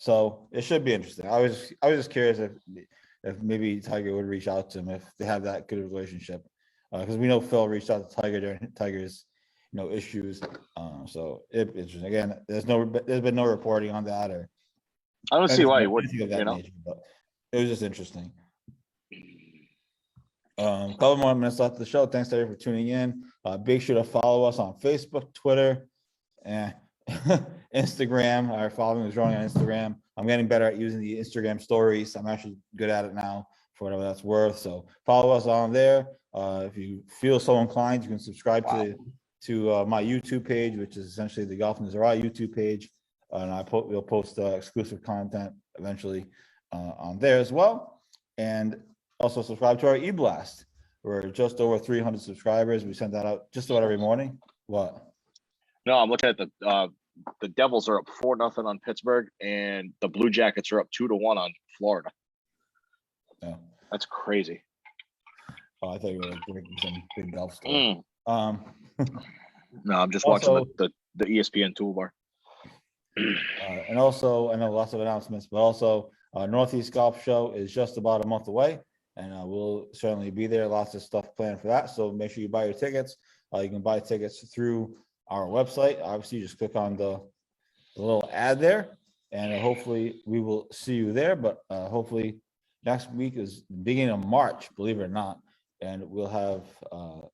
So it should be interesting. I was just curious if maybe Tiger would reach out to him if they have that good a relationship, because we know Phil reached out to Tiger during Tiger's issues. So it's again, there's been no reporting on that or I don't see why he would. anything of that nature, but it was just interesting. Couple more minutes left of the show. Thanks everybody for tuning in. Be sure to follow us on Facebook, Twitter, and Instagram. Our following is growing on Instagram. I'm getting better at using the Instagram stories. I'm actually good at it now for whatever that's worth. So follow us on there. If you feel so inclined, you can subscribe to my YouTube page, which is essentially the GolfNewsRI YouTube page. And we'll post exclusive content eventually on there as well. And also subscribe to our e-blast. We're just over 300 subscribers. We send that out just about every morning. What? No, I'm looking at the Devils are up 4-0 on Pittsburgh, and the Blue Jackets are up 2-1 on Florida. Yeah, that's crazy. Oh, I thought you were breaking some big golf stuff. No, I'm just watching the ESPN toolbar. And also, I know lots of announcements, but also Northeast Golf Show is just about a month away, and we'll certainly be there. Lots of stuff planned for that, so make sure you buy your tickets. You can buy tickets through our website. Obviously, you just click on the little ad there, and hopefully we will see you there. But hopefully next week is the beginning of March, believe it or not, and we'll have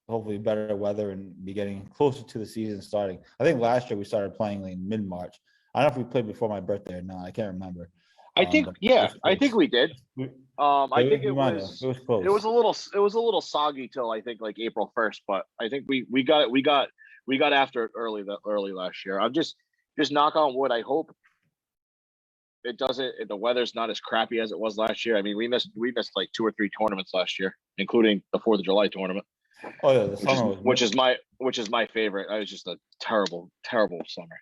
hopefully better weather and be getting closer to the season starting. I think last year we started playing in mid-March. I don't know if we played before my birthday or not. I can't remember. I think I think we did. I think it was close. It was a little soggy till I think like April 1st, but I think we got after it early last year. I'm just knock on wood. I hope it doesn't. The weather's not as crappy as it was last year. I mean, we missed like 2 or 3 tournaments last year, including the 4th of July tournament. Oh yeah, the summer which is my favorite. It was just a terrible summer.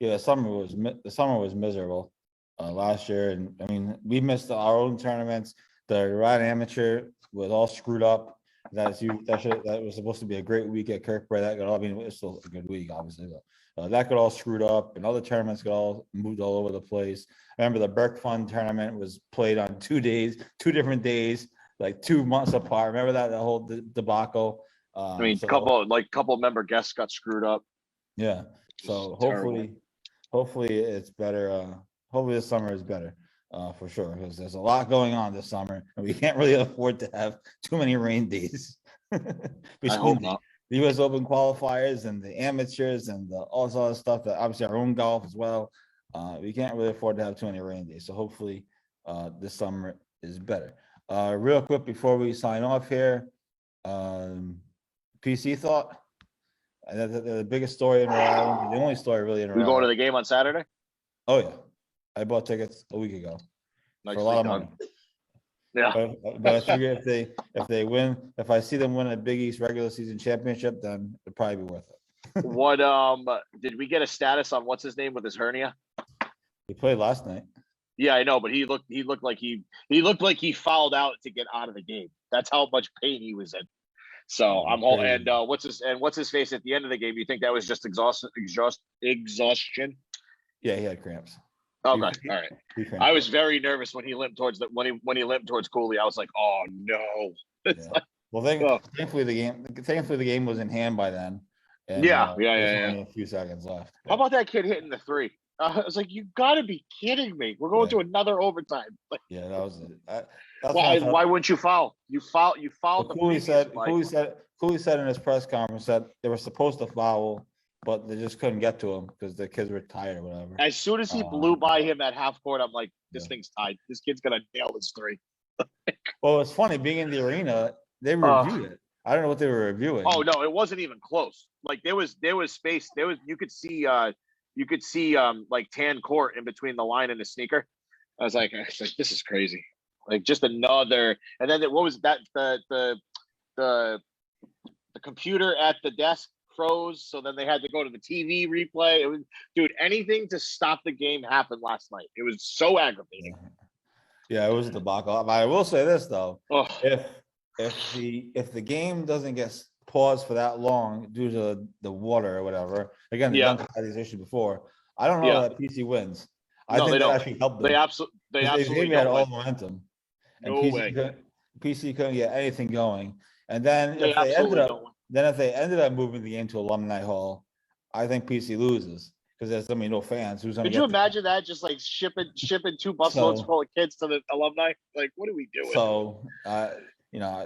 Yeah, the summer was miserable last year, and I mean we missed our own tournaments. The Ryder Amateur was all screwed up. That was supposed to be a great week at Kirkbray. It's still a good week, obviously, but that got all screwed up, and other tournaments got all moved all over the place. I remember the Burke Fund tournament was played on 2 different days, like 2 months apart. Remember that whole debacle? I mean, couple member guests got screwed up. Yeah, so hopefully it's better. Hopefully this summer is better for sure, because there's a lot going on this summer, and we can't really afford to have too many rain days. I hope not. The U.S. Open qualifiers and the amateurs and all this other stuff, that obviously our own golf as well. We can't really afford to have too many rain days. So hopefully this summer is better. Real quick before we sign off here, PC thought. The biggest story in Rhode Island, the only story really in Rhode Island. We going to the game on Saturday? Oh yeah, I bought tickets a week ago for a lot of money. Yeah, but I figure if they win, if I see them win a Big East regular season championship, then it'd probably be worth it. What did we get a status on what's his name with his hernia? He played last night. Yeah, I know, but he looked like he fouled out to get out of the game. That's how much pain he was in. So I'm all and what's his face at the end of the game? You think that was just exhaustion? Yeah, he had cramps. Okay, all right. I was very nervous when he limped towards when he limped towards Cooley. I was like, oh no. Yeah. Well, thankfully the game was in hand by then. And, yeah. Only a few seconds left. How about that kid hitting the 3? I was like, you got to be kidding me. We're going to another overtime. Yeah, that was it. Why wouldn't you foul? You fouled. Well, Cooley said in his press conference that they were supposed to foul, but they just couldn't get to him because the kids were tired or whatever. As soon as he blew by him at half court, I'm like, this thing's tied. This kid's gonna nail this 3. Well, it's funny being in the arena. They reviewed it. I don't know what they were reviewing. Oh no, it wasn't even close. Like there was space. You could see like tan court in between the line and the sneaker. I was like, this is crazy. Like just another. And then what was that? The computer at the desk froze, so then they had to go to the TV replay. It was, dude, anything to stop the game happened last night. It was so aggravating. Yeah, it was a debacle. I will say this though, if the game doesn't get paused for that long due to the water or whatever, again, they've had these issues before. I don't know that PC wins. I No, think they that don't. actually helped They them. absolutely They had don't all win. momentum, and No way. PC couldn't get anything going. And then They absolutely don't win. if they ended up moving the game to Alumni Hall, I think PC loses because there's gonna be no fans. Who's gonna Could you get there? imagine that? Just like shipping 2 busloads full of kids to the alumni. Like, what are we doing? So,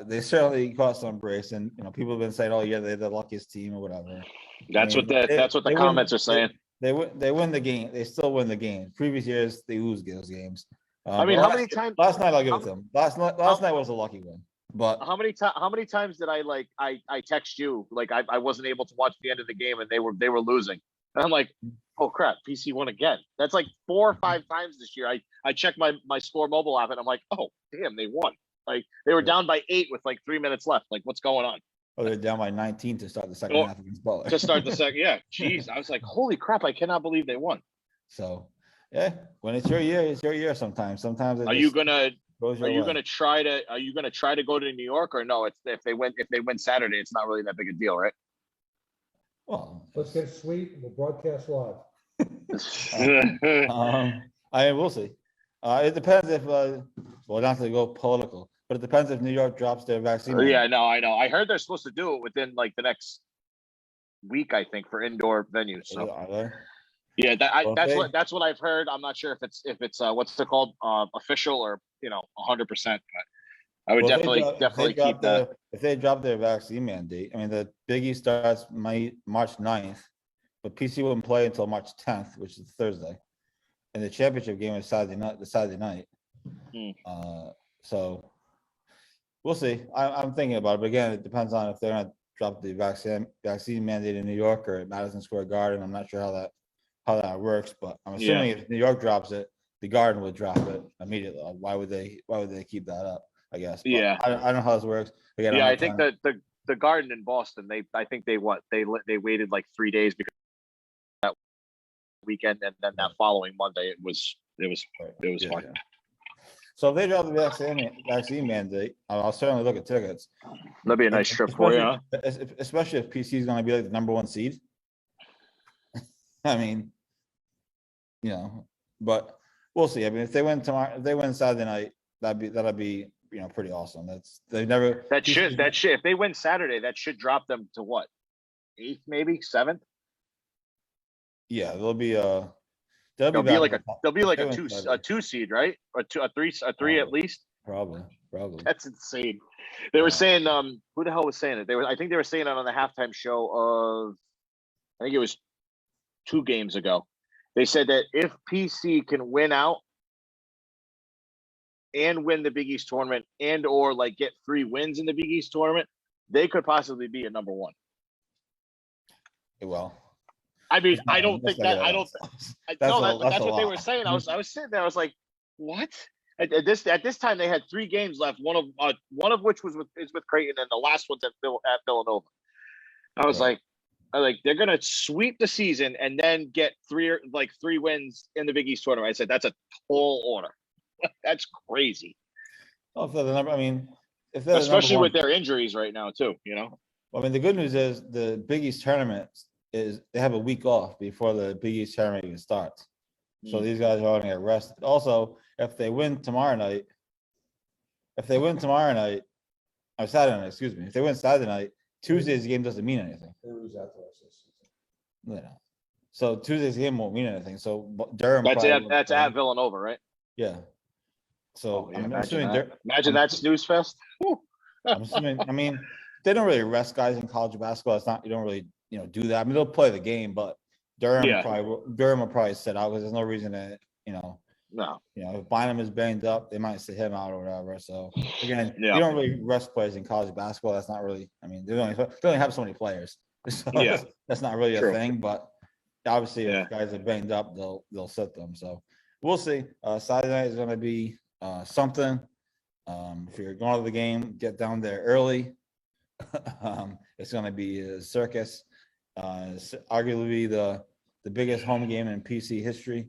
they certainly caught some brace, and people have been saying, "Oh, yeah, they're the luckiest team" or whatever. That's what the They comments are saying. They win the game. They still win the game. Previous years, they lose those games. I mean, how many times? Last night, I'll give it to them. Last night was a lucky win. But How many times did I text you like I wasn't able to watch the end of the game and they were losing, and I'm like, oh crap, PC won again. That's like 4 or 5 times this year. I checked my Score mobile app and I'm like, oh damn, they won. Like they were down by 8 with like 3 minutes left. Like what's going on? oh, they're down by 19 to start the second half against Butler. To start the second, yeah. Jeez, I was like, holy crap, I cannot believe they won. So, yeah, when it's your year, it's your year. Sometimes Are you gonna try to go to New York, or no? It's if they win Saturday, it's not really that big a deal, right? Well, Let's get sweet and we'll broadcast live. we'll see. It depends if, not to go political, but it depends if New York drops their vaccine. Yeah, no, I know. I heard they're supposed to do it within like the next week, I think, for indoor venues. So Are they? yeah, that's what I've heard. I'm not sure if it's what's it called, official or 100%. But I would definitely keep that. If they drop their vaccine mandate, I mean, the Big East starts March 9th, but PC wouldn't play until March 10th, which is Thursday, and the championship game is Saturday night. So we'll see. I'm thinking about it, but again, it depends on if they're going to drop the vaccine mandate in New York or at Madison Square Garden. I'm not sure how that works, but I'm assuming if New York drops it, the Garden would drop it immediately. Why would they keep that up? I guess. But yeah. I don't know how this works. Again, I think that the Garden in Boston, they waited like 3 days because that weekend, and then that following Monday it was fine. Yeah. So if they drop the vaccine mandate, I'll certainly look at tickets. That'd be a nice trip for you, huh? Especially if PC is going to be like the number 1 seed. I mean, but we'll see. I mean, if they win tomorrow, if they win Saturday night, that'll be pretty awesome. If they win Saturday, that should drop them to what, 8th, maybe 7th. Yeah, they'll be like a 2 seed, right? Or a 3 at least. Probably. That's insane. They were saying, who the hell was saying it? I think they were saying it on the halftime show of, I think it was 2 games ago. They said that if PC can win out and win the Big East tournament and or like get 3 wins in the Big East tournament, they could possibly be a number 1. Well, I mean, I don't think that. That's what they were saying. I was sitting there. I was like, what? At this time, they had 3 games left. One of which is with Creighton, and the last one's at Villanova. I was like, they're gonna sweep the season and then get 3 wins in the Big East tournament. I said that's a tall order. That's crazy. Well, if they're the number, I mean, especially with their injuries right now too. I mean, the good news is the Big East tournament is they have a week off before the Big East tournament even starts. So these guys are going to get rested. Also, if they win tomorrow night, or Saturday night, excuse me, if they win Saturday night, Tuesday's game doesn't mean anything. They lose out to us this season. Yeah. So Tuesday's game won't mean anything. So Durham. That's at Villanova, right? Yeah. So I'm imagine assuming that snooze fest. I'm assuming. I mean, they don't really rest guys in college basketball. It's not. You don't really do that. I mean, they'll play the game, but Durham will probably sit out because there's no reason to No. If Bynum is banged up, they might sit him out or whatever. So again, you don't really rest players in college basketball. That's not really. I mean, they only have so many players. So that's not really a thing. But obviously, if guys are banged up, they'll sit them. So we'll see. Saturday night is going to be something. If you're going to the game, get down there early. It's going to be a circus. It's arguably the biggest home game in PC history,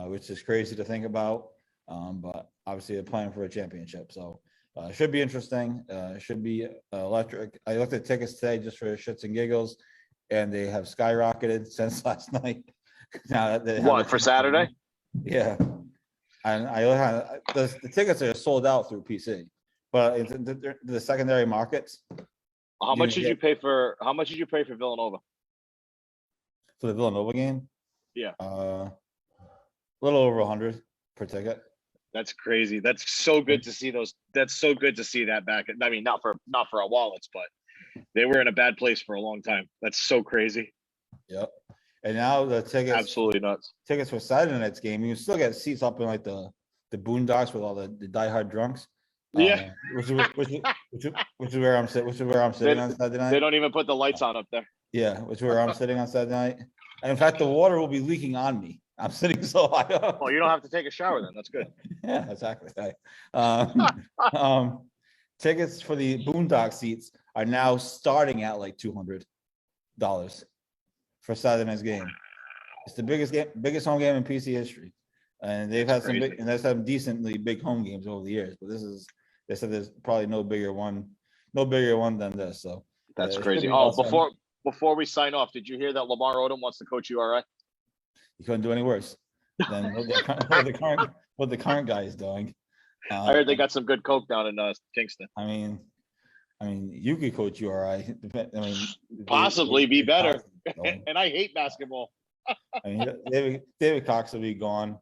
which is crazy to think about. But obviously they're playing for a championship, so it should be interesting. It should be electric. I looked at tickets today just for shits and giggles, and they have skyrocketed since last night. Now what for Saturday? Yeah. And the tickets are sold out through PC, but it's the secondary markets How much did you pay for Villanova? for the Villanova game. Yeah. A little over 100 per ticket. That's crazy. That's so good to see those. That's so good to see that back. I mean, not for our wallets, but they were in a bad place for a long time. That's so crazy. Yep. And now the tickets, Absolutely nuts. Tickets for Saturday night's game, you can still get seats up in like the boondocks with all the diehard drunks. Yeah. Which is where I'm sitting on Saturday night. They don't even put the lights on up there. Yeah, which is where I'm sitting on Saturday night. And in fact, the water will be leaking on me. I'm sitting so high up. Oh, you don't have to take a shower then. That's good. Yeah, exactly. Tickets for the boondock seats are now starting at like $200 for Saturday night's game. It's the biggest home game in PC history, and they've had some decently big home games over the years. But they said there's probably no bigger one than this. So that's crazy. Oh, before we sign off, did you hear that Lamar Odom wants to coach URI? You couldn't do any worse than what the current guy is doing. I heard they got some good coke down in Kingston. I mean, you could coach URI. Possibly be better. And I hate basketball. I mean, David Cox will be gone.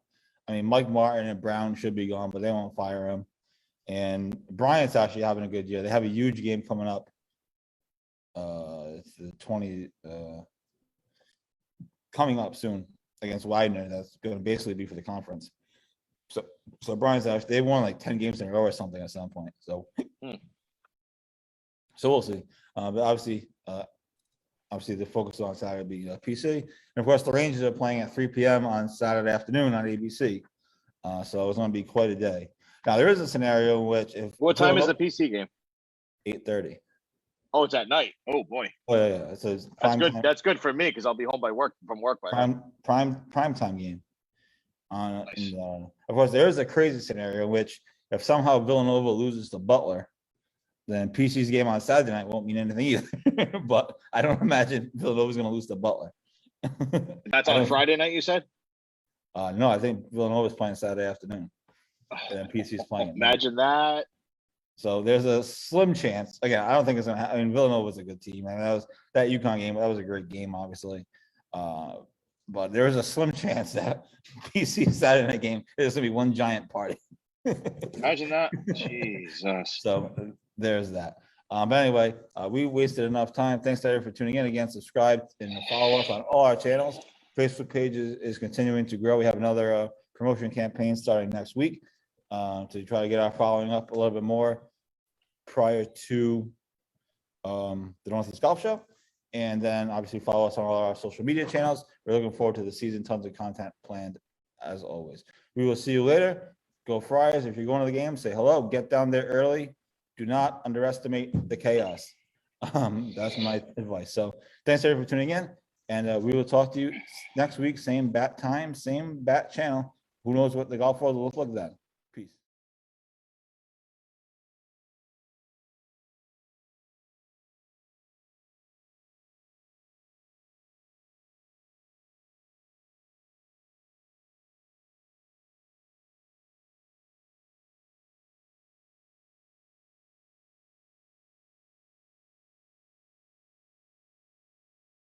I mean, Mike Martin and Brown should be gone, but they won't fire him. And Bryant's actually having a good year. They have a huge game coming up. It's the 20 coming up soon against Widener. That's going to basically be for the conference. So Bryant's actually, they won like 10 games in a row or something at some point. So we'll see. But obviously the focus on Saturday will be PC. And of course, the Rangers are playing at 3 p.m. on Saturday afternoon on ABC. So it's going to be quite a day. Now, there is a scenario in which if... What time is the PC game? 8:30. Oh, it's at night. Oh, boy. Oh, yeah. It says that's good. That's good for me because I'll be home from work by now. Prime time game. Nice. And, of course, there is a crazy scenario in which if somehow Villanova loses to Butler, then PC's game on Saturday night won't mean anything either. But I don't imagine Villanova's going to lose to Butler. That's on Friday night, you said? No, I think Villanova's playing Saturday afternoon. And PC's playing. Imagine that. So there's a slim chance. Again, I don't think it's going to happen. I mean, Villanova's a good team. And that UConn game, that was a great game, obviously. But there is a slim chance that PC's Saturday night game is going to be one giant party. Imagine that. Jesus. So there's that. But anyway, we wasted enough time. Thanks to everyone for tuning in. Again, subscribe and follow us on all our channels. Facebook page is continuing to grow. We have another promotion campaign starting next week to try to get our following up a little bit more prior to the Northeast Golf Show. And then obviously follow us on all our social media channels. We're looking forward to the season. Tons of content planned as always. We will see you later. Go Friars. If you're going to the game, say hello. Get down there early. Do not underestimate the chaos. That's my advice. So thanks everyone for tuning in. And we will talk to you next week. Same bat time, same bat channel. Who knows what the golf world will look like then.